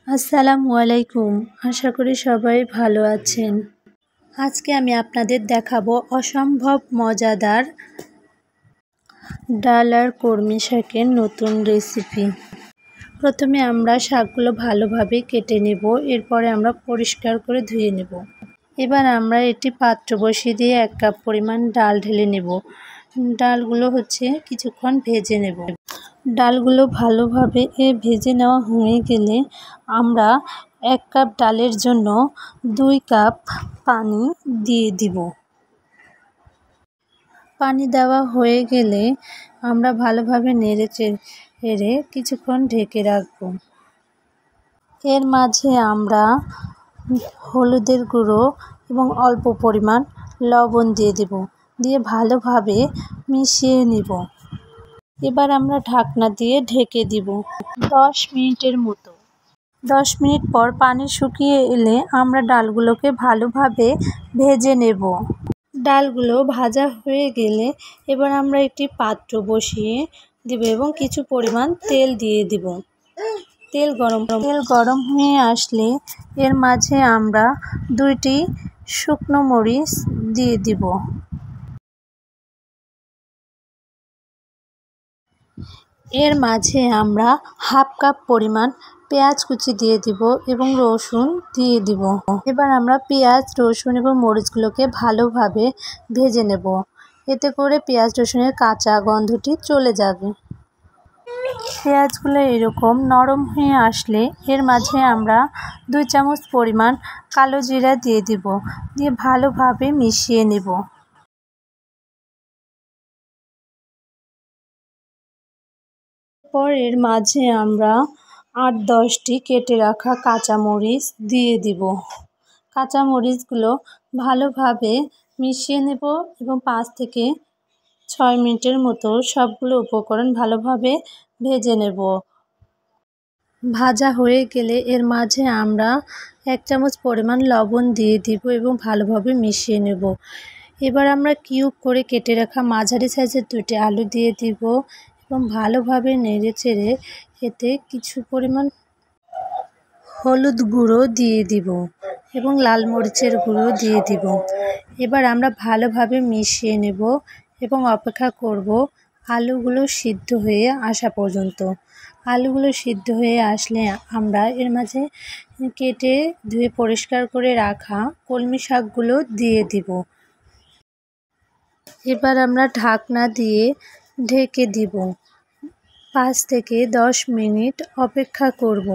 আসসালামু আলাইকুম। আশা করি সবাই ভালো আছেন। আজকে আমি আপনাদের দেখাবো অসম্ভব মজাদার ডাল আর কলমি শাকের নতুন রেসিপি। প্রথমে আমরা শাকগুলো ভালোভাবে কেটে নেব, এরপরে আমরা পরিষ্কার করে ধুয়ে নেব। এবার আমরা একটি পাত্র বসিয়ে দিয়ে 1 কাপ পরিমাণ ডাল ঢেলে নেব। ডালগুলো কিছুক্ষণ ভেজে নেব। ডালগুলো ভালোভাবে ভেজে নেওয়া হয়ে গেলে আমরা 1 কাপ ডালের জন্য 2 কাপ পানি দিয়ে দিব। পানি দেওয়া হয়ে গেলে আমরা ভালোভাবে নেড়ে কিছুক্ষণ ঢেকে রাখব। এর মাঝে আমরা হলুদের গুঁড়ো এবং অল্প পরিমাণ লবণ দিয়ে দেব, দিয়ে ভালোভাবে মিশিয়ে নিব। এবার আমরা ঢাকনা দিয়ে ঢেকে দিব 10 মিনিটের মতো। 10 মিনিট পর পানি শুকিয়ে এলে আমরা ডালগুলোকে ভালোভাবে ভেজে নেব। ডালগুলো ভাজা হয়ে গেলে এবার আমরা একটি পাত্র বসিয়ে দেব এবং কিছু পরিমাণ তেল দিয়ে দিব। তেল গরম হয়ে আসলে এর মাঝে আমরা 2টি শুকনো মরিচ দিয়ে দিব। এর মাঝে আমরা 1/2 কাপ পরিমাণ পেঁয়াজ কুচি দিয়ে দিব এবং রসুন দিয়ে দিব। এবার আমরা পেঁয়াজ, রসুন এবং মরিচগুলোকে ভালোভাবে ভেজে নেব। এতে করে পেঁয়াজ রসুনের কাঁচা গন্ধটি চলে যাবে। পেঁয়াজগুলো এরকম নরম হয়ে আসলে এর মাঝে আমরা 2 চামচ পরিমাণ কালো জিরা দিয়ে দিব, দিয়ে ভালোভাবে মিশিয়ে নেব। এর মাঝে আমরা 8-10টি কেটে রাখা কাঁচামরিচ দিয়ে দিব। কাঁচামরিচগুলো ভালোভাবে মিশিয়ে নেব এবং 5 থেকে 6 মিনিটের মতো সবগুলো উপকরণ ভালোভাবে ভেজে নেব। ভাজা হয়ে গেলে এর মাঝে আমরা 1 চামচ পরিমাণ লবণ দিয়ে দিব এবং ভালোভাবে মিশিয়ে নেব। এবার আমরা কিউব করে কেটে রাখা মাঝারি সাইজের 2টি আলু দিয়ে দিব এবং ভালোভাবে নেড়েচেড়ে এতে কিছু পরিমাণ হলুদ গুঁড়ো দিয়ে দিব এবং লাল মরিচের গুঁড়ো দিয়ে দিব। এবার আমরা ভালোভাবে মিশিয়ে নেব এবং অপেক্ষা করব আলুগুলো সিদ্ধ হয়ে আসা পর্যন্ত। আলুগুলো সিদ্ধ হয়ে আসলে আমরা এর মাঝে কেটে ধুয়ে পরিষ্কার করে রাখা কলমি শাকগুলো দিয়ে দিব। এবার আমরা ঢাকনা দিয়ে ঢেকে দিব। 5 থেকে 10 মিনিট অপেক্ষা করব।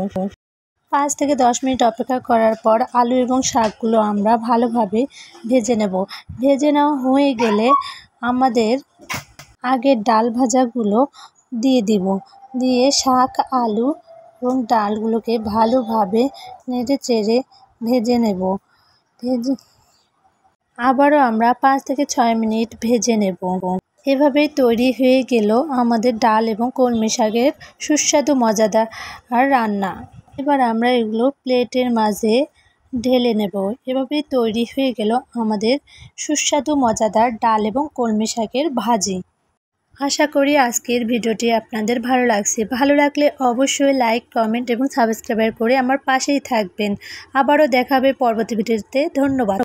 5 থেকে 10 মিনিট অপেক্ষা করার পর আলু এবং শাকগুলো আমরা ভালোভাবে ভেজে নেব। ভেজে নেওয়া হয়ে গেলে আমাদের আগের ডাল ভাজাগুলো দিয়ে দিব, দিয়ে শাক, আলু এবং ডালগুলোকে ভালোভাবে নেড়েচেড়ে ভেজে নেব। আবারও আমরা 5 থেকে 6 মিনিট ভেজে নেব। এভাবেই তৈরি হয়ে গেল আমাদের ডাল এবং কলমি শাকের সুস্বাদু মজাদার রান্না। এবার আমরা এগুলো প্লেটের মাঝে ঢেলে নেব। এভাবেই তৈরি হয়ে গেল আমাদের সুস্বাদু মজাদার ডাল এবং কলমি শাকের ভাজি। আশা করি আজকের ভিডিওটি আপনাদের ভালো লাগছে। ভালো লাগলে অবশ্যই লাইক, কমেন্ট এবং সাবস্ক্রাইব করে আমার পাশেই থাকবেন। আবারও দেখা হবে পরবর্তী ভিডিওতে। ধন্যবাদ।